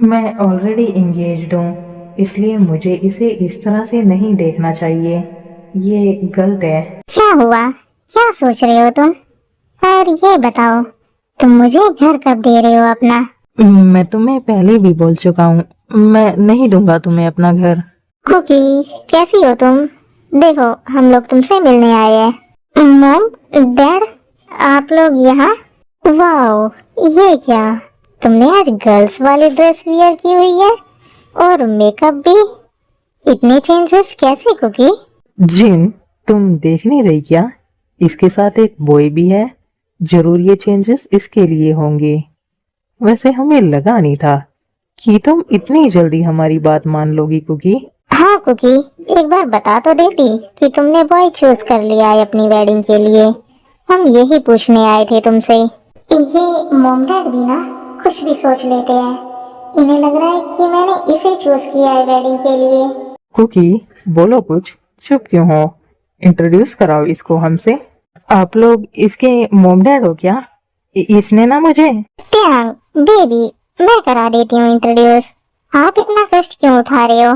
मैं already engaged हूँ, इसलिए मुझे इसे इस तरह से नहीं देखना चाहिए। ये गलत है। क्या हुआ? क्या सोच रहे हो तुम? और ये बताओ, तुम मुझे घर कब दे रहे हो अपना? मैं तुम्हें पहले भी बोल चुका हूँ, मैं नहीं दूंगा तुम्हें अपना घर। कुकी, कैसी हो तुम? देखो, हम लोग तुमसे मिलने आए हैं। मॉम, डैड, आप लोग यहाँ? वाओ, ये क्या? तुमने आज गर्ल्स वाली ड्रेस वियर की हुई है और मेकअप भी। इतने चेंजेस कैसे कुकी? जिन, तुम देख नहीं रही क्या? इसके साथ एक बॉय भी है। जरूर ये चेंजेस इसके लिए होंगे। वैसे हमें लगा नहीं था कि तुम इतनी जल्दी हमारी बात मान लोगी कुकी। हाँ कुकी, एक बार बता तो देती कि तुमने बॉय चूज कर लिया है अपनी वेडिंग के लिए। हम यही पूछने आए थे तुमसे। ये मॉम डैड भी ना कुछ भी सोच लेते हैं। इन्हें लग रहा है कि मैंने इसे चूज किया है वेडिंग के लिए। कुकी, बोलो कुछ, चुप क्यों हो? इंट्रोड्यूस कराओ इसको हमसे। आप लोग इसके मॉम डैड हो क्या? इसने ना मुझे। त्यांग, बेबी, मैं करा देती हूँ इंट्रोड्यूस। आप इतना कष्ट क्यों उठा रहे हो?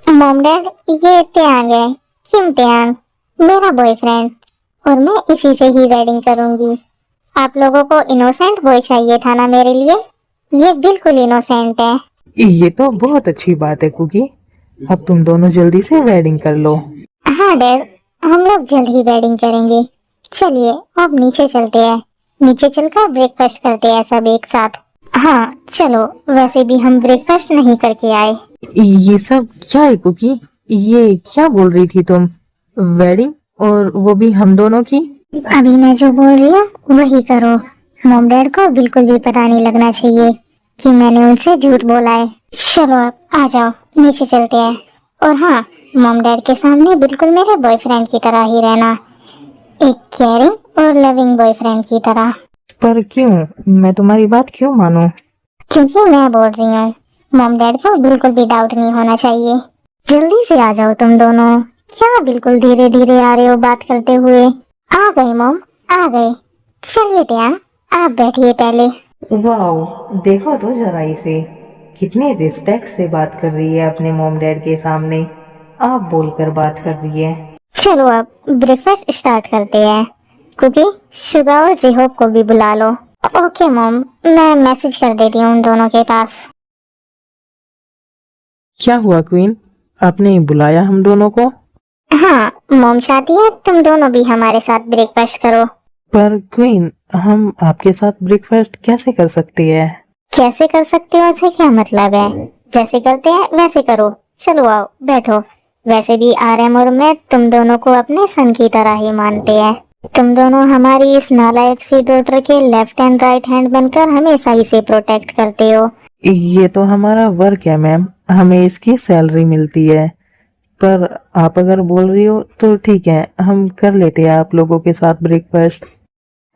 मॉम डैड, ये त्यांग है, किम त्यांग, मेरा बॉयफ्रेंड, और मैं इसी से ही वेडिंग करूंगी। आप लोगों को इनोसेंट बॉय चाहिए था ना मेरे लिए? ये बिल्कुल इनोसेंट है। ये तो बहुत अच्छी बात है कुकी। अब तुम दोनों जल्दी से वेडिंग कर लो। हाँ डैड, हम लोग जल्द ही वेडिंग करेंगे। चलिए अब नीचे चलते हैं। नीचे चलकर ब्रेकफास्ट करते हैं सब एक साथ। हाँ चलो, वैसे भी हम ब्रेकफास्ट नहीं करके आए। ये सब क्या है कुकी? ये क्या बोल रही थी तुम? वेडिंग, और वो भी हम दोनों की? अभी मैं जो बोल रही हूँ वही करो। मॉम डैड को बिल्कुल भी पता नहीं लगना चाहिए कि मैंने उनसे झूठ बोला है। चलो अब आ जाओ, नीचे चलते हैं। और हाँ, मॉम डैड के सामने बिल्कुल मेरे बॉयफ्रेंड की तरह ही रहना, एक केयरिंग और लविंग बॉयफ्रेंड की तरह। पर क्यों? मैं तुम्हारी बात क्यों मानूं? क्योंकि मैं बोल रही हूँ, मॉम डैड को बिल्कुल भी डाउट नहीं होना चाहिए। जल्दी से आ जाओ तुम दोनों। क्या बिल्कुल धीरे धीरे आ रहे हो बात करते हुए? आ गए मॉम, आ गए। चलिए त्या, आप बैठिए पहले। वाओ, देखो तो जरा इसे, कितनी रिस्पेक्ट से बात कर रही है अपने मॉम डैड के सामने। आप बोलकर बात कर रही है। चलो अब ब्रेकफास्ट स्टार्ट करते हैं। कुकी, शुगा और जिहोप को भी बुला लो। ओके मॉम, मैं मैसेज कर देती हूँ उन दोनों के पास। क्या हुआ क्वीन, आपने बुलाया हम दोनों को? हाँ, मॉम चाहती है तुम दोनों भी हमारे साथ ब्रेकफास्ट करो। पर क्वीन, हम आपके साथ ब्रेकफास्ट कैसे कर सकते हैं? कैसे कर सकते हो से क्या मतलब है? जैसे करते हैं वैसे करो। चलो आओ बैठो। वैसे भी आरएम और मैं तुम दोनों को अपने सन की तरह ही मानते हैं। तुम दोनों हमारी इस नालायक सी डॉटर के लेफ्ट एंड राइट हैंड बनकर हमेशा इसे प्रोटेक्ट करते हो। ये तो हमारा वर्क है मैम, हमें इसकी सैलरी मिलती है। पर आप अगर बोल रही हो तो ठीक है, हम कर लेते हैं आप लोगों के साथ ब्रेकफास्ट।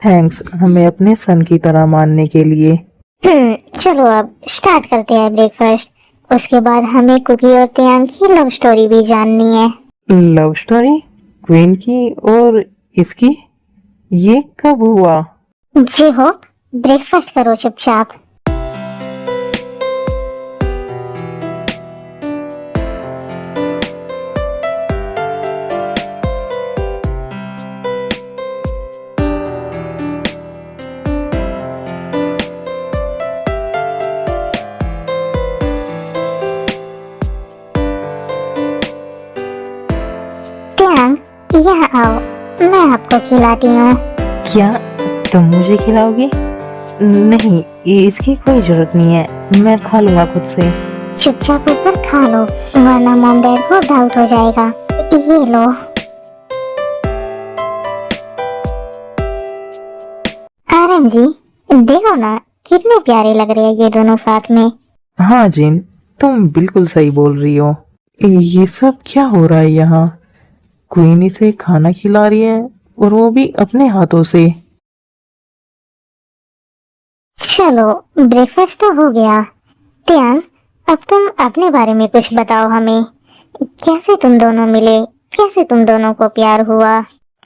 थैंक्स हमें अपने सन की तरह मानने के लिए। चलो अब स्टार्ट करते हैं ब्रेकफास्ट। उसके बाद हमें कुकी और त्यांग की लव स्टोरी भी जाननी है। Love story? क्वीन की और इसकी? ये कब हुआ? जी हो, ब्रेकफास्ट करो चुपचाप। त्यांग, यहाँ आओ, मैं आपको खिलाती हूँ। क्या तुम मुझे खिलाओगी? नहीं, इसकी कोई जरूरत नहीं है, मैं खा लूंगा खुद से। चुपचाप ऊपर खा लो, वरना मॉम डैड को डाउट हो जाएगा। ये लो। आरएम जी, देखो ना कितने प्यारे लग रहे हैं ये दोनों साथ में। हाँ जिन, तुम बिल्कुल सही बोल रही हो। ये सब क्या हो रहा है यहाँ? क्वीन इसे खाना खिला रही है, और वो भी अपने हाथों से। चलो ब्रेकफास्ट तो हो गया। त्यांग, अब तुम अपने बारे में कुछ बताओ हमें। कैसे तुम दोनों मिले? कैसे तुम दोनों को प्यार हुआ?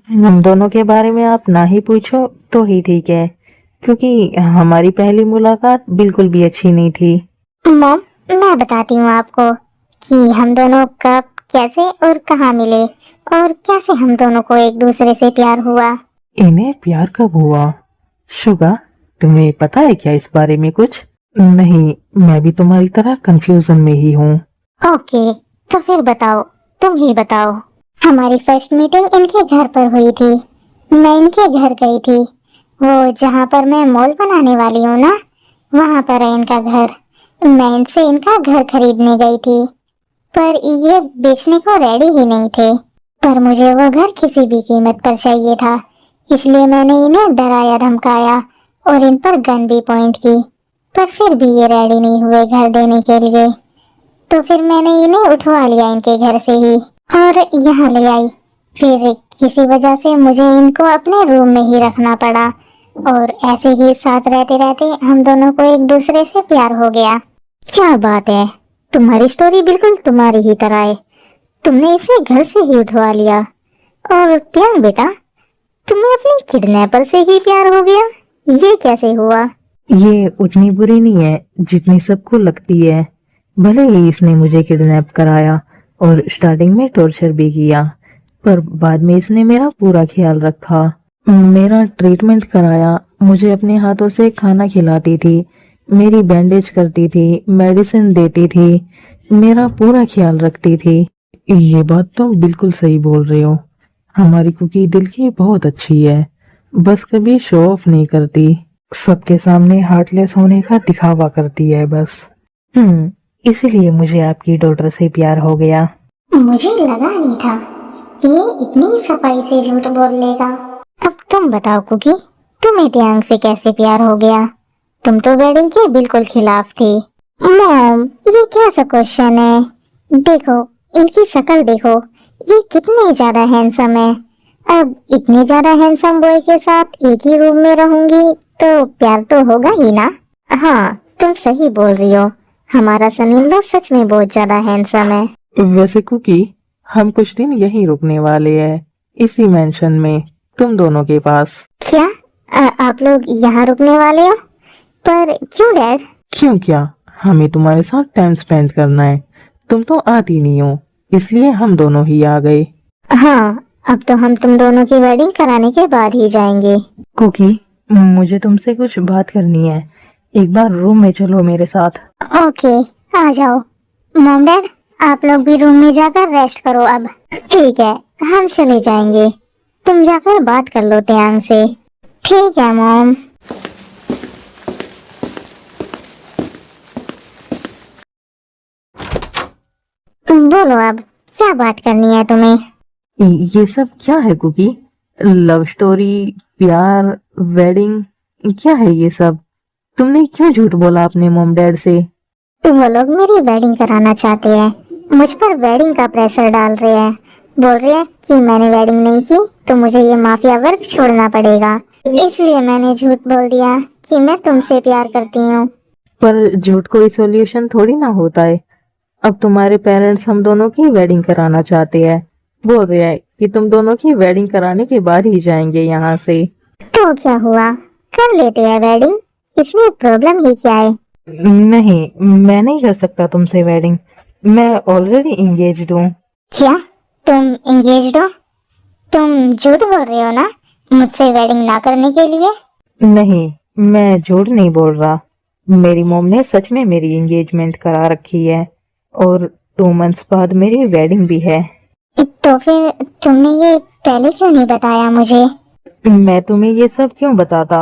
हम दोनों के बारे में आप ना ही पूछो तो ही ठीक है, क्योंकि हमारी पहली मुलाकात बिल्कुल भी अच्छी नहीं थी। मॉम, मैं बताती हूँ आपको कि हम दोनों कब, कैसे और कहाँ मिले और कैसे हम दोनों को एक दूसरे से प्यार हुआ। इन्हें प्यार कब हुआ? शुगा, तुम्हें पता है क्या इस बारे में कुछ? नहीं, मैं भी तुम्हारी तरह कंफ्यूजन में ही हूँ। ओके, तो फिर बताओ, तुम ही बताओ। हमारी फर्स्ट मीटिंग इनके घर पर हुई थी। मैं इनके घर गई थी। वो जहाँ पर मैं मॉल बनाने वाली हूँ ना, वहाँ पर है इनका घर। मैं इनसे इनका घर खरीदने गई थी, पर ये बेचने को रेडी ही नहीं थे। पर मुझे वो घर किसी भी कीमत पर चाहिए था, इसलिए मैंने इन्हें डराया धमकाया और इन पर गन भी पॉइंट की। पर फिर भी ये रेडी नहीं हुए घर देने के लिए। तो फिर मैंने इन्हें उठवा लिया इनके घर से ही और यहाँ ले आई। फिर किसी वजह से मुझे इनको अपने रूम में ही रखना पड़ा और ऐसे ही साथ रहते रहते हम दोनों को एक दूसरे से प्यार हो गया। क्या बात है, तुम्हारी स्टोरी बिल्कुल तुम्हारी ही तरह है। तुमने इसे घर से ही उठवा लिया। और त्याग बेटा, तुम्हें अपनी किडनैपर से ही प्यार हो गया, ये कैसे हुआ? ये उतनी बुरी नहीं है जितनी सबको लगती है। भले ही इसने मुझे किडनैप कराया और स्टार्टिंग में टॉर्चर भी किया, पर बाद में इसने मेरा पूरा ख्याल रखा, मेरा ट्रीटमेंट कराया, मुझे अपने हाथों से खाना खिलाती थी, मेरी बैंडेज करती थी, मेडिसिन देती थी, मेरा पूरा ख्याल रखती थी। ये बात तो बिल्कुल सही बोल रहे हो। हमारी कुकी दिल की बहुत अच्छी है, बस कभी शो ऑफ नहीं करती, सबके सामने हार्टलेस होने का दिखावा करती है बस। इसीलिए मुझे आपकी डॉटर से प्यार हो गया। मुझे लगा नहीं था कि ये इतनी सफाई से झूठ बोल लेगा। अब तुम बताओ कुकी, तुम्हें त्यांग से कैसे प्यार हो गया? तुम तो वेडिंग के बिल्कुल खिलाफ थी। मॉम, ये कैसा क्वेश्चन है? देखो, इनकी शक्ल देखो, ये कितने ज्यादा हैंडसम है। अब इतने ज्यादा हैंडसम बॉय के साथ एक ही रूम में रहूंगी तो प्यार तो होगा ही ना। हाँ, तुम सही बोल रही हो, हमारा सन इन लॉ सच में बहुत ज्यादा हैंडसम है। वैसे कुकी, हम कुछ दिन यहीं रुकने वाले हैं, इसी मेंशन में, तुम दोनों के पास। क्या आप लोग यहाँ रुकने वाले हो? पर क्यों डैड? क्यों क्या, हमें तुम्हारे साथ टाइम स्पेंड करना है। तुम तो आती नहीं हो, इसलिए हम दोनों ही आ गए। हाँ, अब तो हम तुम दोनों की वेडिंग कराने के बाद ही जाएंगे। कुकी, मुझे तुमसे कुछ बात करनी है, एक बार रूम में चलो मेरे साथ। ओके, आ जाओ। मॉम डैड, आप लोग भी रूम में जाकर रेस्ट करो अब। ठीक है, हम चले जाएंगे। तुम जाकर बात कर लो त्यांग से। ठीक है मॉम। बोलो अब, क्या बात करनी है तुम्हें? ये सब क्या है कुकी? लव स्टोरी, प्यार, वेडिंग, क्या है ये सब? तुमने क्यों झूठ बोला अपने मॉम डैड से? वो लोग मेरी वेडिंग कराना चाहते हैं, मुझ पर वेडिंग का प्रेशर डाल रहे हैं। बोल रहे हैं कि मैंने वेडिंग नहीं की तो मुझे ये माफिया वर्क छोड़ना पड़ेगा। इसलिए मैंने झूठ बोल दिया कि मैं तुमसे प्यार करती हूँ। पर झूठ कोई सॉल्यूशन थोड़ी ना होता है। अब तुम्हारे पेरेंट्स हम दोनों की वेडिंग कराना चाहते हैं, बोल रहे हैं कि तुम दोनों की वेडिंग कराने के बाद ही जाएंगे यहाँ से। तो क्या हुआ, कर लेते हैं वेडिंग, इसमें प्रॉब्लम ही क्या है? नहीं, मैं नहीं कर सकता तुमसे वेडिंग, मैं ऑलरेडी इंगेज्ड हूँ। क्या, तुम एंगेज्ड हो? तुम झूठ बोल रहे हो ना मुझसे वेडिंग ना करने के लिए? नहीं, मैं झूठ नहीं बोल रहा, मेरी मॉम ने सच में मेरी एंगेजमेंट करा रखी है और 2 मंथ्स बाद मेरी वेडिंग भी है। तो फिर तुमने ये पहले क्यों नहीं बताया मुझे? मैं तुम्हें ये सब क्यों बताता,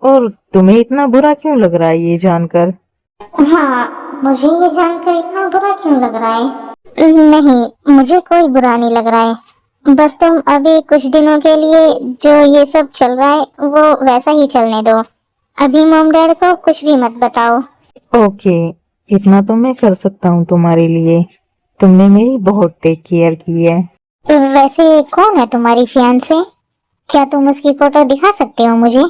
और तुम्हें इतना बुरा क्यों लग रहा है ये जानकर? हाँ, मुझे ये जानकर इतना बुरा क्यों लग रहा है? नहीं, मुझे कोई बुरा नहीं लग रहा है। बस तुम अभी कुछ दिनों के लिए जो ये सब चल रहा है वो वैसा ही चलने दो। अभी मॉम डैड को कुछ भी मत बताओ। ओके, इतना तो मैं कर सकता हूँ तुम्हारे लिए, तुमने मेरी बहुत टेक केयर की है। वैसे कौन है तुम्हारी फियांसे? क्या तुम उसकी फोटो दिखा सकते हो मुझे?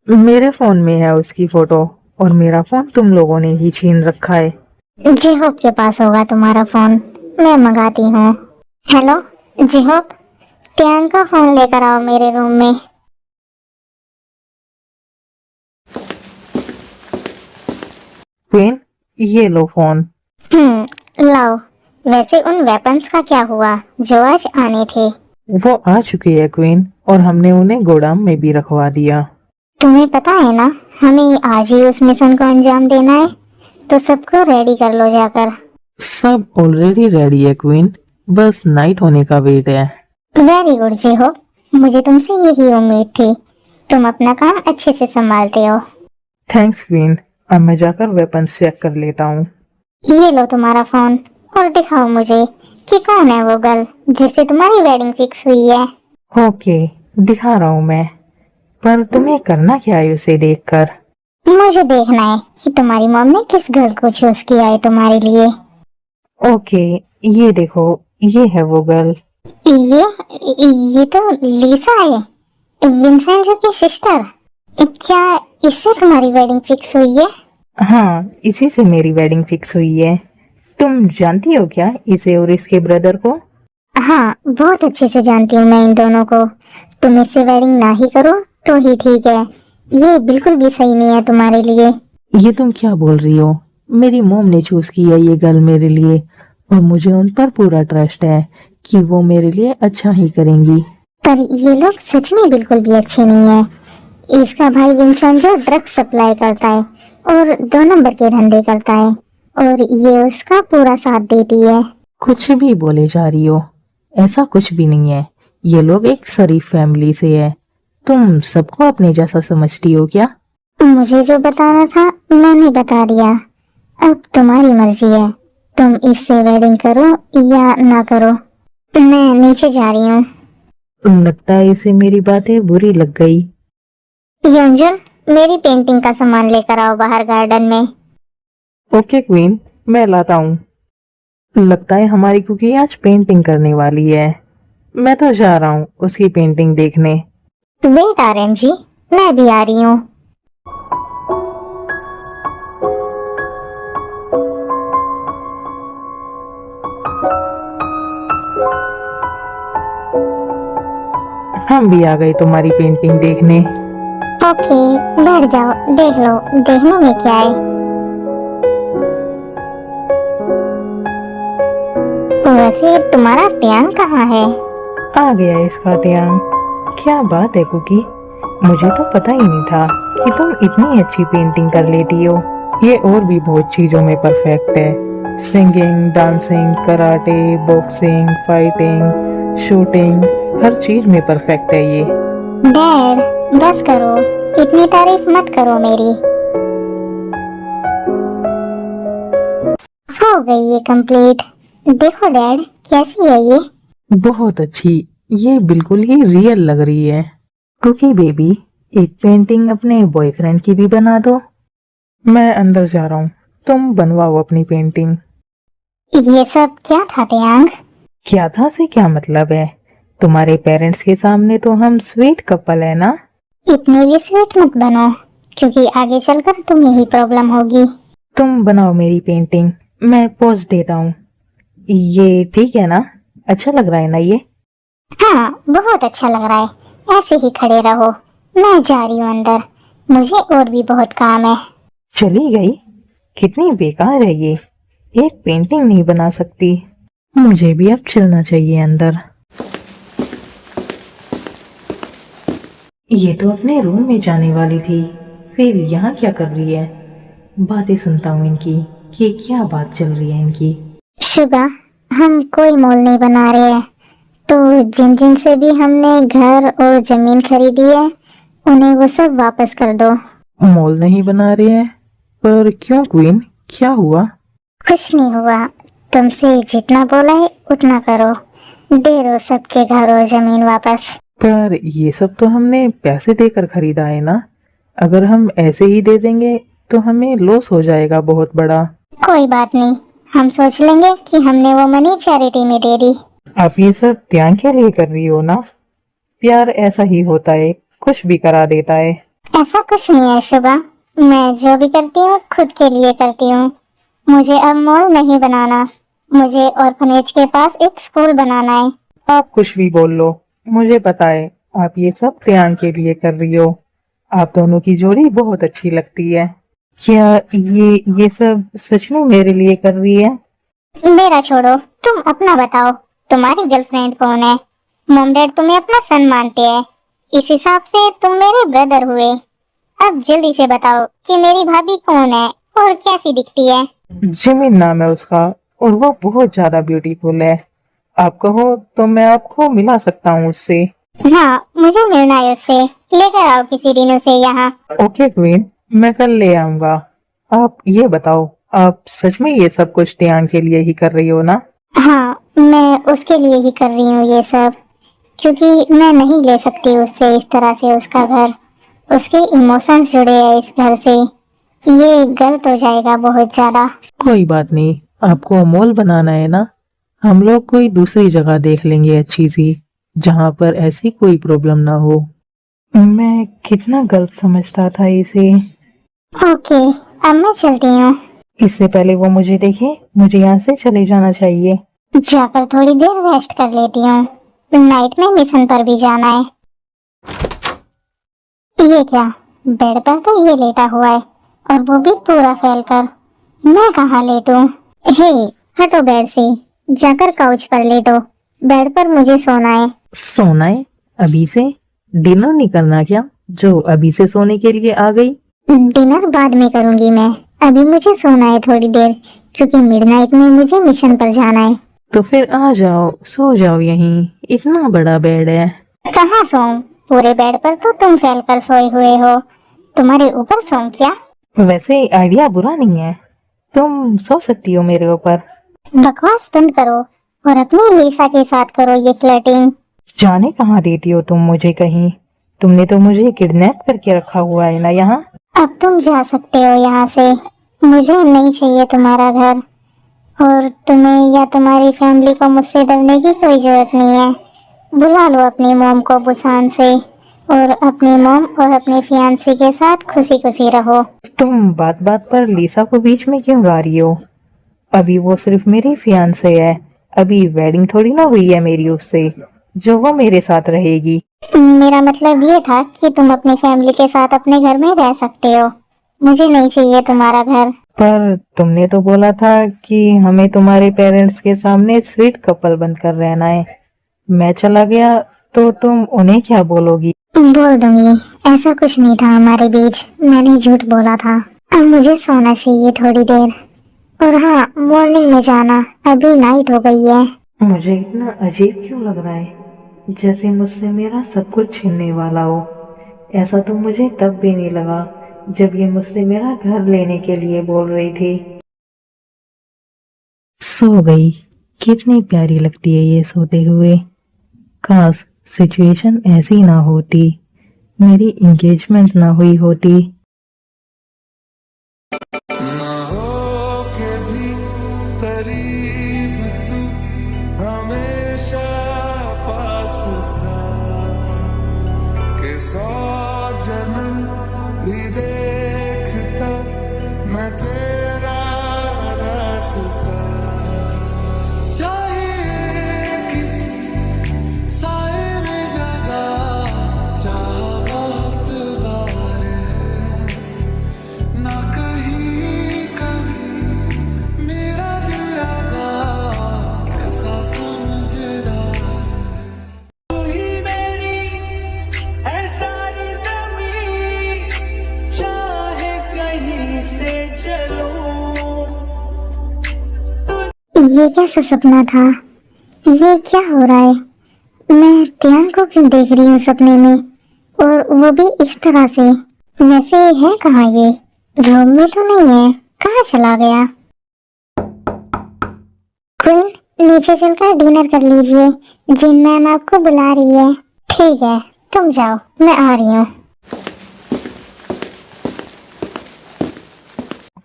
मेरे फोन में है उसकी फोटो, और मेरा फोन तुम लोगों ने ही छीन रखा है। जिहोप के पास होगा तुम्हारा फोन, मैं मंगाती हूँ। हेलो जिहोप, त्यान का फोन लेकर आओ मेरे रूम में। क्वीन, ये लो फोन। लाओ। वैसे उन वेपन्स का क्या हुआ जो आज आने थे? वो आ चुकी है क्वीन, और हमने उन्हें गोदाम में भी रखवा दिया। तुम्हें पता है ना, हमें आज ही उस मिशन को अंजाम देना है, तो सबको रेडी कर लो जाकर। सब ऑलरेडी रेडी है क्वीन, बस नाइट होने का वेट है। वेरी गुड जी हो, मुझे तुमसे यही उम्मीद थी। तुम अपना काम अच्छे से संभालते हो। थैंक्स क्वीन, अब मैं जाकर वेपन्स चेक कर लेता हूँ। ये लो तुम्हारा फोन, और दिखाओ मुझे कि कौन है वो गर्ल जिससे तुम्हारी वेडिंग फिक्स हुई है। ओके, दिखा रहा हूँ मैं, पर तुम्हें करना क्या है उसे देखकर? मुझे देखना है कि तुम्हारी मॉम ने किस गर्ल को चूज किया है तुम्हारे लिए। ओके, ये देखो, ये है वो गर्ल। ये तो लिसा है, विंसेंजो की सिस्टर। क्या इससे तुम्हारी वेडिंग फिक्स हुई है? हाँ, इसी से मेरी वेडिंग फिक्स हुई है। तुम जानती हो क्या इसे और इसके ब्रदर को? हाँ, बहुत अच्छे से जानती हूँ मैं इन दोनों को। तुम इससे वेडिंग ना ही करो तो ही ठीक है। ये बिल्कुल भी सही नहीं है तुम्हारे लिए। ये तुम क्या बोल रही हो? मेरी मोम ने चूज किया ये गर्ल मेरे लिए, और मुझे उन पर पूरा ट्रस्ट है कि वो मेरे लिए अच्छा ही करेंगी। पर ये लोग सच में बिल्कुल भी अच्छे नहीं है। इसका भाई विंसेंजो ड्रग्स सप्लाई करता है और 2 नंबर के धंधे करता है, और ये उसका पूरा साथ देती है। कुछ भी बोले जा रही हो, ऐसा कुछ भी नहीं है। ये लोग एक शरीफ फैमिली से है। तुम सबको अपने जैसा समझती हो क्या? मुझे जो बताना था मैंने बता दिया। अब तुम्हारी मर्जी है, तुम इससे वेडिंग करो या ना करो। मैं नीचे जा रही हूँ। लगता है इसे मेरी बातें बुरी लग गई। योंजन, मेरी पेंटिंग का सामान लेकर आओ बाहर गार्डन में। ओके क्वीन, मैं लाता हूँ। लगता है हमारी कुकी आज पेंटिंग करने वाली है। मैं तो जा रहा हूँ उसकी पेंटिंग देखने। वेट आरएम जी, मैं भी आ रही हूँ। हम भी आ गए तुम्हारी पेंटिंग देखने। ओके, बैठ जाओ, देख लो, देखने में क्या है। वैसे तुम्हारा ध्यान कहाँ है? आ गया इसका ध्यान। क्या बात है कुकी, मुझे तो पता ही नहीं था कि तुम इतनी अच्छी पेंटिंग कर लेती हो। ये और भी बहुत चीजों में परफेक्ट है। Singing, dancing, karate, boxing, fighting, shooting, हर चीज में परफेक्ट है ये। डैड, बस करो, इतनी तारीफ मत करो मेरी। हो गई ये कंप्लीट। देखो डैड, कैसी है ये? बहुत अच्छी, ये बिल्कुल ही रियल लग रही है। कुकी बेबी, एक पेंटिंग अपने बॉयफ्रेंड की भी बना दो। मैं अंदर जा रहा हूँ, तुम बनवाओ अपनी पेंटिंग। ये सब क्या था त्यांग? क्या था से क्या मतलब है? तुम्हारे पेरेंट्स के सामने तो हम स्वीट कपल है ना। इतने भी स्वीट मत बनो, क्योंकि आगे चलकर तुम्हें ही प्रॉब्लम होगी। तुम बनाओ मेरी पेंटिंग, मैं पोज देता हूँ। ये ठीक है ना? अच्छा लग रहा है ना ये? हाँ, बहुत अच्छा लग रहा है। ऐसे ही खड़े रहो, मैं जा रही हूँ अंदर, मुझे और भी बहुत काम है। चली गई? कितनी बेकार है ये, एक पेंटिंग नहीं बना सकती। मुझे भी अब चलना चाहिए अंदर। ये तो अपने रूम में जाने वाली थी, फिर यहाँ क्या कर रही है? बातें सुनता हूँ इनकी कि क्या बात चल रही है इनकी। शुगा, हम कोई मोल नहीं बना रहे हैं, तो जिन जिन से भी हमने घर और जमीन खरीदी है उन्हें वो सब वापस कर दो। मॉल नहीं बना रहे हैं? पर क्यों क्वीन, क्या हुआ? कुछ नहीं हुआ, तुमसे जितना बोला है उतना करो। दे दो सबके घर और जमीन वापस। पर ये सब तो हमने पैसे देकर खरीदा है ना। अगर हम ऐसे ही दे देंगे तो हमें लॉस हो जाएगा बहुत बड़ा। कोई बात नहीं, हम सोच लेंगे कि हमने वो मनी चैरिटी में दे दी। आप ये सब त्याग के लिए कर रही हो ना? प्यार ऐसा ही होता है, कुछ भी करा देता है। ऐसा कुछ नहीं है शुभा, मैं जो भी करती हूँ खुद के लिए करती हूँ। मुझे अब मॉल नहीं बनाना, मुझे ऑर्फनेज के पास एक स्कूल बनाना है। आप कुछ भी बोल लो, मुझे पता है आप ये सब त्याग के लिए कर रही हो। आप दोनों की जोड़ी बहुत अच्छी लगती है। क्या ये सब सच में मेरे लिए कर रही है? मेरा छोड़ो, तुम अपना बताओ। तुम्हारी गर्लफ्रेंड कौन है? मॉम डैड तुम्हें अपना सन मानते हैं, इस हिसाब से तुम मेरे ब्रदर हुए। अब जल्दी से बताओ कि मेरी भाभी कौन है और कैसी दिखती है। जिमिन नाम है उसका और वो बहुत ज्यादा ब्यूटीफुल है। आप कहो तो मैं आपको मिला सकता हूँ उससे। हाँ, मुझे मिलना है उससे। लेकर आओ किसी दिन उसे यहाँ। ओके क्वीन, मैं कल ले आऊंगा। आप ये बताओ, आप सच में ये सब कुछ ध्यान के लिए ही कर रही हो ना? हाँ, मैं उसके लिए ही कर रही हूँ ये सब, क्योंकि मैं नहीं ले सकती उससे इस तरह से उसका घर। उसके इमोशंस जुड़े हैं इस घर से। ये गलत हो जाएगा बहुत ज्यादा। कोई बात नहीं, आपको मॉल बनाना है ना? हम लोग कोई दूसरी जगह देख लेंगे अच्छी सी, जहाँ पर ऐसी कोई प्रॉब्लम ना हो। मैं कितना गलत समझता था इसे। ओके, अब मैं चलती हूँ। इससे पहले वो मुझे देखे, मुझे यहाँ से चले जाना चाहिए। जाकर थोड़ी देर रेस्ट कर लेती हूँ। नाइट में मिशन पर भी जाना है। ये क्या, बेड पर तो ये लेटा हुआ है और वो भी पूरा फैलकर। मैं कहाँ लेटूं? हे, हटो बेड से। जाकर काउच पर लेटो। बेड पर मुझे सोना है। सोना है? अभी से? डिनर नहीं करना क्या, जो अभी से सोने के लिए आ गई? डिनर बाद में करूंगी मैं। अभी मुझे सोना है थोड़ी देर, क्योंकि मिडनाइट में मुझे मिशन पर जाना है। तो फिर आ जाओ, सो जाओ यहीं, इतना बड़ा बेड है। कहाँ सोऊं? पूरे बेड पर तो तुम फैलकर सोए हुए हो। तुम्हारे ऊपर सोऊं क्या? वैसे आइडिया बुरा नहीं है, तुम सो सकती हो मेरे ऊपर। बकवास बंद करो और अपनी लीसा के साथ करो ये फ्लर्टिंग। जाने कहाँ देती हो तुम मुझे कहीं? तुमने तो मुझे किडनैप करके रखा हुआ है ना यहाँ। अब तुम जा सकते हो यहाँ से। मुझे नहीं चाहिए तुम्हारा घर, और तुम्हें या तुम्हारी फैमिली को मुझसे डरने की कोई जरूरत नहीं है। बुला लो अपनी मॉम को बुसान से, और अपनी मॉम और अपने फियांसी के साथ खुशी खुशी रहो। तुम बात बात पर लीसा को बीच में क्यों ला रही हो? अभी वो सिर्फ मेरी फियांसे है, अभी वेडिंग थोड़ी ना हुई है मेरी उससे, जो वो मेरे साथ रहेगी। मेरा मतलब ये था कि तुम अपनी फैमिली के साथ अपने घर में रह सकते हो। मुझे नहीं चाहिए तुम्हारा घर। पर तुमने तो बोला था कि हमें तुम्हारे पेरेंट्स के सामने स्वीट कपल बनकर रहना है। मैं चला गया तो तुम उन्हें क्या बोलोगी? बोल दूंगी, ऐसा कुछ नहीं था हमारे बीच। मैंने झूठ बोला था। अब मुझे सोना चाहिए थोड़ी देर। और हाँ, मॉर्निंग में जाना, अभी नाइट हो गई है। मुझे इतना अजीब क्यों लग रहा है, जैसे मुझसे मेरा सब कुछ छीनने वाला हो। ऐसा तो मुझे तब भी नहीं लगा जब ये मुझसे मेरा घर लेने के लिए बोल रही थी। सो गई। कितनी प्यारी लगती है ये सोते हुए। काश सिचुएशन ऐसी ना होती, मेरी एंगेजमेंट ना हुई होती। ना हो के भी करीब तू हमेशा पास था, कि 100 जन्म भी देखता मैं तेरा रास्ता। चाहिए किसी साए में जगह, चाहत वारे ना कहीं कभी मेरा दिल लगा, कैसा समझदार। तू ही मेरी है सारी ज़मीं, चाहे कहीं से चलो। ये कैसा सपना था? ये क्या हो रहा है? मैं ध्यान को क्यों देख रही हूँ सपने में, और वो भी इस तरह से? वैसे है कहाँ ये? रूम में तो नहीं है। कहाँ चला गया? क्वीन, नीचे चलकर डिनर कर लीजिए। जिन मैम आपको बुला रही है। ठीक है, तुम जाओ, मैं आ रही हूँ।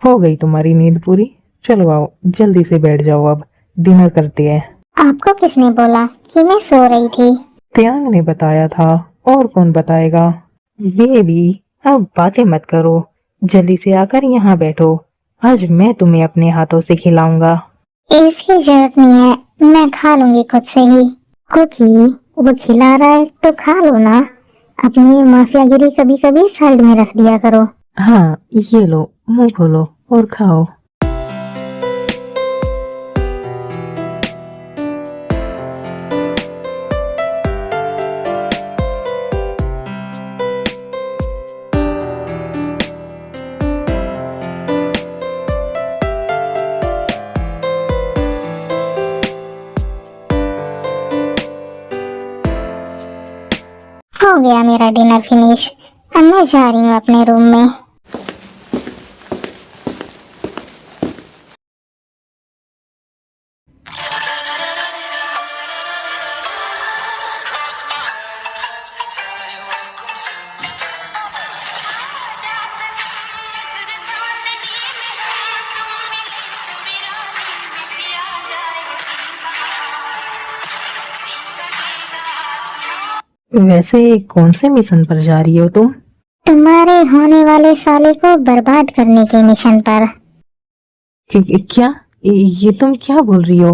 हो गई तुम्हारी नींद पूरी? चलो आओ, जल्दी से बैठ जाओ, अब डिनर करते हैं। आपको किसने बोला कि मैं सो रही थी? त्यांग ने बताया था, और कौन बताएगा? बेबी, अब बातें मत करो, जल्दी से आकर यहाँ बैठो। आज मैं तुम्हें अपने हाथों से खिलाऊंगा। इसकी जरूरत नहीं है, मैं खा लूंगी खुद से ही। कुकी, वो खिला रहा है तो खा लो ना। अपनी माफियागिरी कभी कभी साइड में रख दिया करो। हाँ, ये लो, मुंह खोलो और खाओ। हो गया मेरा डिनर फिनिश। अब मैं जा रही हूँ अपने रूम में। वैसे कौन से मिशन पर जा रही हो तुम? तुम्हारे होने वाले साले को बर्बाद करने के मिशन पर। क्या? ये तुम क्या बोल रही हो?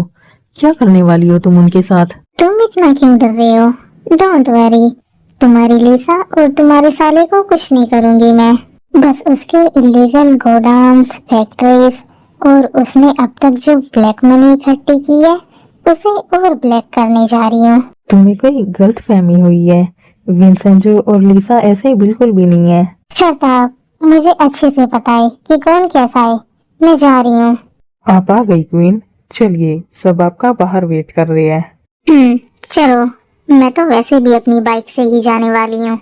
क्या करने वाली हो तुम उनके साथ? तुम इतना क्यों डर रहे हो? डोंट वरी, तुम्हारी लिसा और तुम्हारे साले को कुछ नहीं करूंगी मैं। बस उसके इलीगल गोडाउन्स, फैक्ट्रीज और उसने अब तक जो ब्लैक मनी इकट्ठी की है उसे और ब्लैक करने जा रही हूँ। तुम्हें कोई गलत फहमी हुई है। विंसेंजो और लिसा ऐसे बिल्कुल भी नहीं है। शट अप, मुझे अच्छे से पता है कि कौन कैसा है। मैं जा रही हूँ। आप आ गई क्वीन। चलिए, सब आपका बाहर वेट कर रहे हैं। चलो, मैं तो वैसे भी अपनी बाइक से ही जाने वाली हूँ।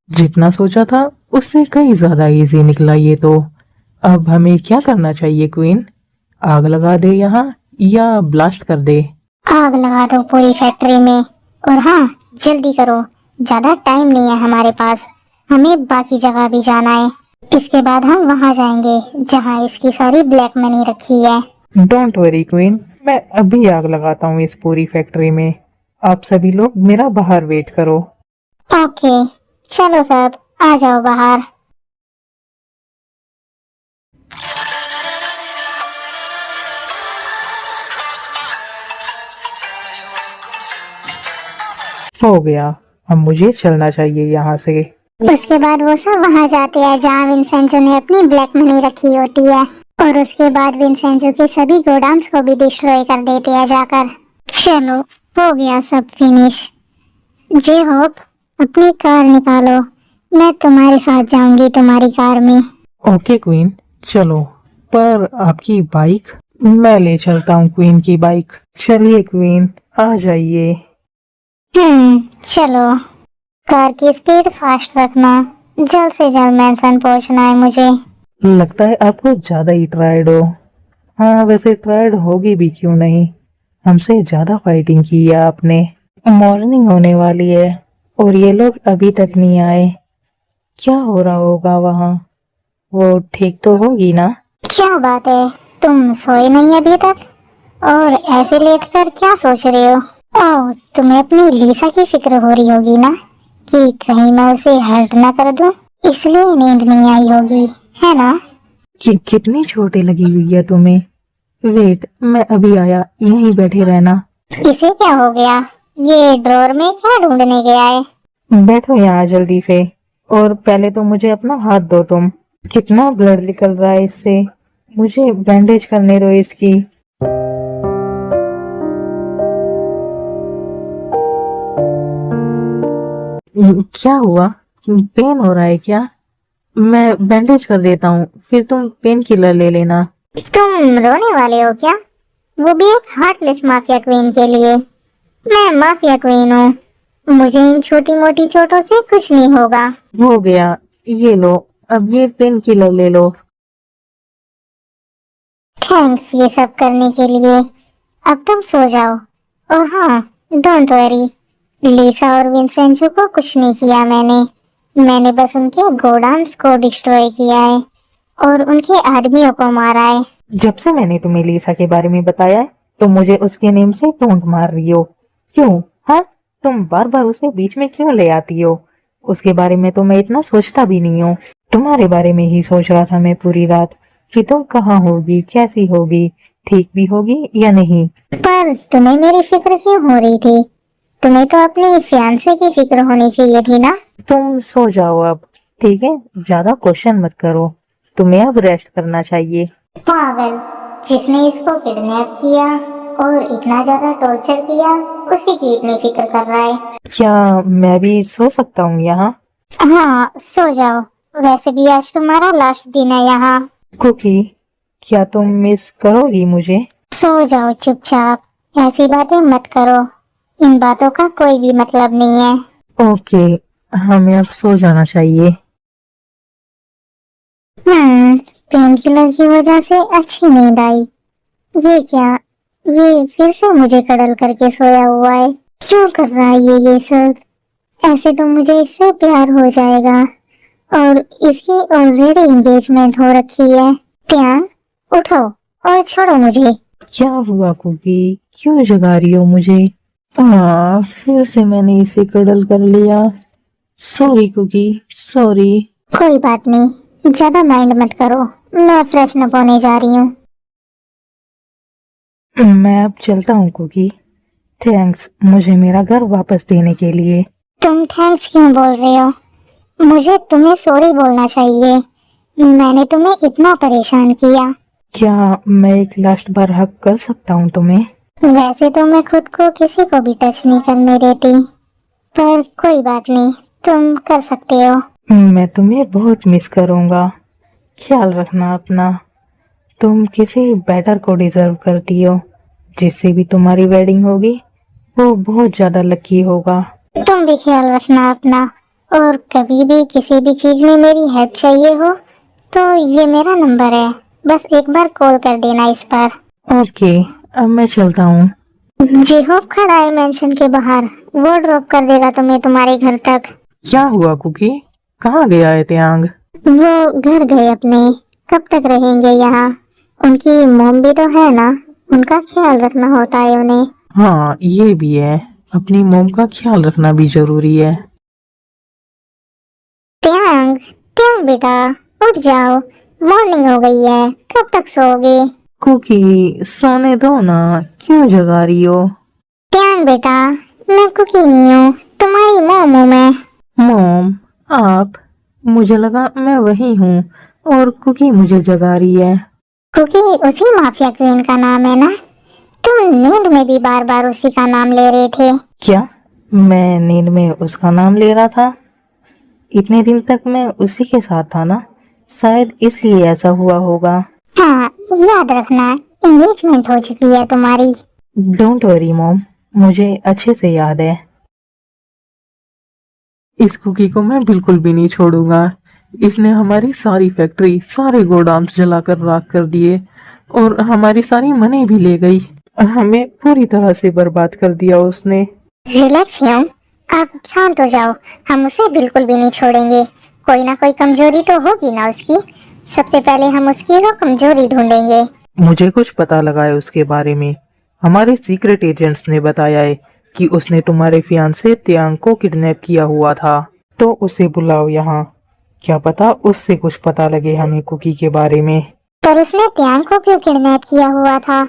जितना सोचा था उससे कहीं ज्यादा इजी निकला ये तो। अब हमें क्या करना चाहिए क्वीन? आग लगा दे यहाँ या ब्लास्ट कर दे? आग लगा दो पूरी फैक्ट्री में। और हाँ, जल्दी करो, ज्यादा टाइम नहीं है हमारे पास। हमें बाकी जगह भी जाना है। इसके बाद हम वहाँ जाएंगे जहाँ इसकी सारी ब्लैक मनी रखी है। डोंट वरी क्वीन, मैं अभी आग लगाता हूँ इस पूरी फैक्ट्री में। आप सभी लोग मेरा बाहर वेट करो। ओके, चलो सब आ जाओ बाहर। हो गया, अब मुझे चलना चाहिए यहाँ से। उसके बाद वो सब वहाँ जाते हैं जहाँ विंसेंजो ने अपनी ब्लैक मनी रखी होती है। और उसके बाद विंसेंजो के सभी गोडाउन्स को भी डिस्ट्रॉय कर देते हैं जाकर। चलो, हो गया सब फिनिश। जे होप, अपनी कार निकालो, मैं तुम्हारे साथ जाऊंगी तुम्हारी कार में। ओके क्वीन, चलो। पर आपकी बाइक? मैं ले चलता हूँ क्वीन की बाइक। चलिए क्वीन, आ जाइए। चलो। कार की स्पीड फास्ट रखना, जल्द से जल्द मैंसन पहुंचना है मुझे। लगता है आपको ज्यादा ही टायर्ड हो। हाँ, वैसे टायर्ड होगी भी क्यों नहीं, हमसे ज्यादा फाइटिंग की है आपने। मॉर्निंग होने वाली है और ये लोग अभी तक नहीं आए। क्या हो रहा होगा वहाँ? वो ठीक तो होगी ना? क्या बात है, तुम सोए नहीं अभी तक? और ऐसे लेट कर क्या सोच रहे हो? ओह, तुम्हें अपनी लिसा की फिक्र हो रही होगी ना कि कहीं मैं उसे हर्ट ना कर दूं, इसलिए नींद नहीं आई होगी, है ना? कितनी चोटें लगी हुई है तुम्हें? वेट, मैं अभी आया, यहीं बैठे रहना। इसे क्या हो गया? ये ड्रॉर में क्या ढूंढने गया है? बैठो यहाँ जल्दी से, और पहले तो मुझे अपना हाथ दो तुम। कितना ब्लड निकल रहा है इससे, मुझे बैंडेज करने दो इसकी। क्या हुआ, पेन हो रहा है क्या? मैं बैंडेज कर देता हूँ, फिर तुम पेन किलर ले लेना। तुम रोने वाले हो क्या? वो भी एक हार्टलेस माफिया क्वीन के लिए। मैं माफिया क्वीन हूँ, मुझे इन छोटी मोटी चोटों से कुछ नहीं होगा। हो गया, ये लो, अब ये पेन किलर ले लो। थैंक्स ये सब करने के लिए। अब तुम सो जाओ। और हाँ, डोंट वरी, लिसा और विंसेंजो को कुछ नहीं किया मैंने बस उनके गोडाउन्स को डिस्ट्रॉय किया है और उनके आदमियों को मारा है। जब से मैंने तुम्हें लिसा के बारे में बताया है, तो मुझे उसके नेम से टोंट मार रही हो क्यों? हाँ, तुम बार बार उसे बीच में क्यों ले आती हो? उसके बारे में तो मैं इतना सोचता भी नहीं हूँ। तुम्हारे बारे में ही सोच रहा था मैं पूरी रात, कि तुम कहाँ होगी, कैसी होगी, ठीक भी होगी या नहीं। पर तुम्हें मेरी फिक्र क्यों हो रही थी? तुम्हें तो अपनी फियांसे की फिक्र होनी चाहिए थी ना। तुम सो जाओ अब, ठीक है? ज्यादा क्वेश्चन मत करो, तुम्हें अब रेस्ट करना चाहिए। पागल, जिसने इसको किडनैप किया और इतना ज्यादा टॉर्चर किया, उसी की इतनी फिक्र कर रहा है। क्या मैं भी सो सकता हूँ यहाँ? हाँ, सो जाओ। वैसे भी आज तुम्हारा लास्ट दिन है यहाँ। कुकी, क्या तुम मिस करोगी मुझे? सो जाओ चुपचाप, ऐसी बातें मत करो, इन बातों का कोई भी मतलब नहीं है। ओके, हमें अब सो जाना चाहिए। पेन किलर की वजह से अच्छी नींद आई। ये क्या, ये फिर से मुझे कडल करके सोया हुआ है। क्यों कर रहा है ये सब? ऐसे तो मुझे इससे प्यार हो जाएगा और इसकी ऑलरेडी एंगेजमेंट हो रखी है। त्यान, उठो और छोड़ो मुझे। क्या हुआ कुकी, क्यों जगा रही हो मुझे? फिर से मैंने इसे कडल कर लिया। Sorry Cookie, sorry. कोई बात नहीं, ज्यादा माइंड मत करो, मैं फ्रेशन अप होने जा रही हूँ। मैं अब चलता हूँ कुकी। थैंक्स मुझे मेरा घर वापस देने के लिए। तुम थैंक्स क्यों बोल रहे हो? मुझे तुम्हें सॉरी बोलना चाहिए, मैंने तुम्हें इतना परेशान किया। क्या मैं एक लास्ट बार हक कर सकता हूँ तुम्हें? वैसे तो मैं खुद को किसी को भी टच नहीं करने देती, पर कोई बात नहीं, तुम कर सकते हो। मैं तुम्हें बहुत मिस करूँगा, ख्याल रखना अपना। तुम किसी बेटर को डिजर्व करती हो, जिससे भी तुम्हारी वेडिंग होगी वो बहुत ज्यादा लकी होगा। तुम भी ख्याल रखना अपना, और कभी भी किसी भी चीज में मेरी हेल्प चाहिए हो तो ये मेरा नंबर है, बस एक बार कॉल कर देना इस पर। ओके, अब मैं चलता हूँ। जी होप खड़ा है मेंशन के बाहर, वो ड्रॉप कर देगा तुम्हें तुम्हारे घर तक। क्या हुआ कुकी, कहाँ गया है त्यांग? वो घर गए अपने, कब तक रहेंगे यहाँ? उनकी मॉम भी तो है ना, उनका ख्याल रखना होता है उन्हें। हाँ ये भी है, अपनी मोम का ख्याल रखना भी जरूरी है। त्यांग, त्यांग बेटा, उठ जाओ, मॉर्निंग हो गई है, कब तक सोओगे? कुकी सोने दो ना, क्यों जगा रही हो? त्यांग बेटा, मैं कुकी नहीं हूँ, तुम्हारी मॉम हूँ मैं। मोम, आप? मुझे लगा मैं वही हूँ और कुकी मुझे जगा रही है। कुकी उसी माफिया क्वीन का नाम है ना? तुम नींद में भी बार बार उसी का नाम ले रहे थे। क्या मैं नींद में उसका नाम ले रहा था? इतने दिन तक मैं उसी के साथ था ना, शायद इसलिए ऐसा हुआ होगा। हाँ, याद रखना, एंगेजमेंट हो चुकी है तुम्हारी। डोंट वरी मॉम, मुझे अच्छे से याद है। इस कुकी को मैं बिल्कुल भी नहीं छोड़ूंगा। इसने हमारी सारी फैक्ट्री, सारे गोदाम जलाकर राख कर दिए और हमारी सारी मनी भी ले गई। हमें पूरी तरह से बर्बाद कर दिया उसने। रिलैक्स ह्यूम, आप शांत हो जाओ, हम उसे बिल्कुल भी नहीं छोड़ेंगे। कोई ना कोई कमजोरी तो होगी ना उसकी, सबसे पहले हम उसकी वो कमजोरी ढूंढेंगे। मुझे कुछ पता लगा है उसके बारे में। हमारे सीक्रेट एजेंट्स ने बताया है कि उसने तुम्हारे फियांसे त्यांग को किडनैप किया हुआ था। तो उसे बुलाओ यहाँ, क्या पता उससे कुछ पता लगे हमें कुकी के बारे में। पर उसने त्यांग को क्यों किडनैप किया हुआ था,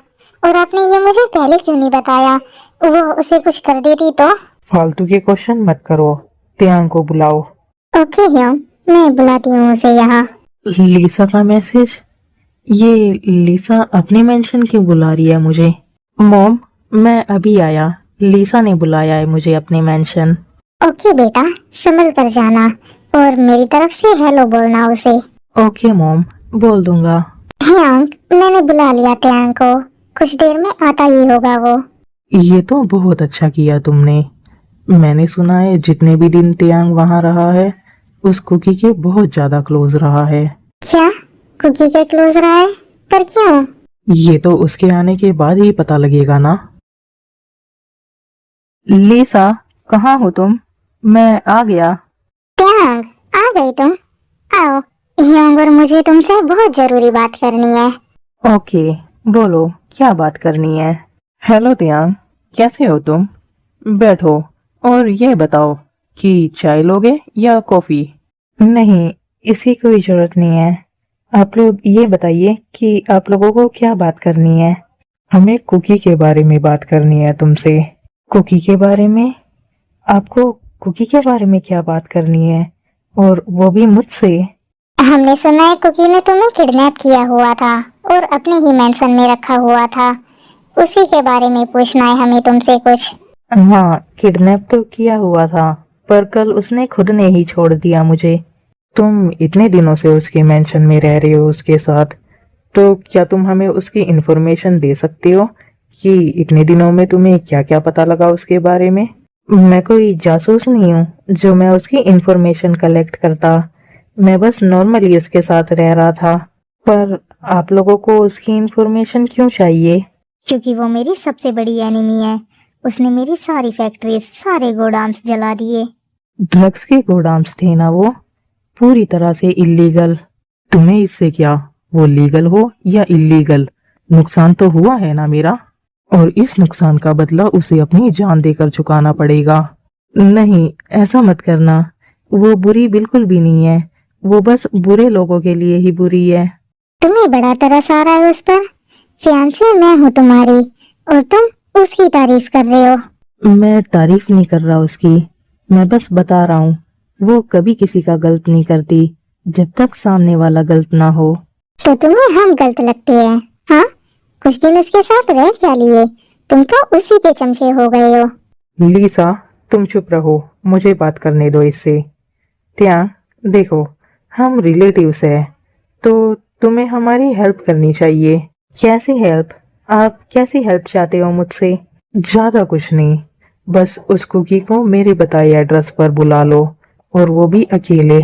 और आपने ये मुझे पहले क्यों नहीं बताया? वो उसे कुछ कर देती तो? फालतू के क्वेश्चन मत करो, त्यांग को बुलाओ। ओके ह्यूम, मैं बुलाती हूँ उसे यहाँ। लीसा का मैसेज? ये लीसा अपने मेंशन क्यों बुला रही है मुझे? मॉम, मैं अभी आया। लीसा ने बुलाया है मुझे अपने मेंशन। ओके बेटा, संभल कर जाना और मेरी तरफ से हेलो बोलना उसे। ओके मॉम, बोल दूंगा। ह्यांग, मैंने बुला लिया त्यांग को, कुछ देर में आता ही होगा वो। ये तो बहुत अच्छा किया तुमने। मैंने सुना है जितने भी दिन तियांग वहाँ रहा है उस कुकी के बहुत ज्यादा क्लोज रहा है। क्या कुकी के क्लोज रहा है? पर क्यों? ये तो उसके आने के बाद ही पता लगेगा ना। लीसा, कहाँ हो तुम? मैं आ गया। त्यांग, आ गई तुम? आओ, ह्यांग और मुझे तुमसे बहुत जरूरी बात करनी है। ओके, बोलो क्या बात करनी है। हेलो तियांग, कैसे हो तुम? बैठो और ये बताओ कि चाय लोगे या कॉफी? नहीं, इसकी कोई जरूरत नहीं है। आप लोग ये बताइए कि आप लोगों को क्या बात करनी है। हमें कुकी के बारे में बात करनी है तुमसे। कुकी के बारे में? आपको कुकी के बारे में क्या बात करनी है, और वो भी मुझसे? हमने सुना है कुकी ने तुम्हें किडनैप किया हुआ था और अपने ही मेंशन में रखा हुआ था। उसी के बारे में पूछना है हमें तुमसे कुछ। हाँ, किडनैप तो किया हुआ था, पर कल उसने खुद ने ही छोड़ दिया मुझे। तुम इतने दिनों से उसके मेंशन में रह रहे हो उसके साथ, तो क्या तुम हमें उसकी इन्फॉर्मेशन दे सकते हो कि इतने दिनों में तुम्हें क्या क्या पता लगा उसके बारे में? मैं कोई जासूस नहीं हूँ जो मैं उसकी इन्फॉर्मेशन कलेक्ट करता। मैं बस नॉर्मली उसके साथ रह रहा था। पर आप लोगों को उसकी इन्फॉर्मेशन क्यों चाहिए? क्योंकि वो मेरी सबसे बड़ी एनिमी है। उसने मेरी सारी फैक्ट्रीज, सारे गोदाम्स जला दिए। ड्रग्स के गोदाम्स थे ना वो, पूरी तरह से इलीगल। तुम्हें इससे क्या, वो लीगल हो या इलीगल, नुकसान तो हुआ है ना मेरा, और इस नुकसान का बदला उसे अपनी जान देकर चुकाना पड़ेगा। नहीं, ऐसा मत करना। वो बुरी बिल्कुल भी नहीं है। वो बस बुरे लोगों के लिए ही बुरी है। तुम्हें बड़ा तरस आ रहा है उस पर। फियांसे मैं हूँ तुम्हारी और तुम उसकी तारीफ कर रहे हो। मैं तारीफ नहीं कर रहा उसकी, मैं बस बता रहा हूँ वो कभी किसी का गलत नहीं करती जब तक सामने वाला गलत ना हो। तो तुम्हें हम गलत लगते हैं? हाँ, कुछ दिन उसके साथ रह क्या लिए? तुम तो उसी के चमचे हो गए हो। लीसा, तुम चुप रहो, मुझे बात करने दो इससे। त्याग, देखो, हम रिलेटिव्स हैं, तो तुम्हें हमारी हेल्प करनी चाहिए। कैसी हेल्प? आप कैसी हेल्प चाहते हो मुझसे? ज्यादा कुछ नहीं, बस उस कुकी को मेरे बताए एड्रेस पर बुला लो, और वो भी अकेले।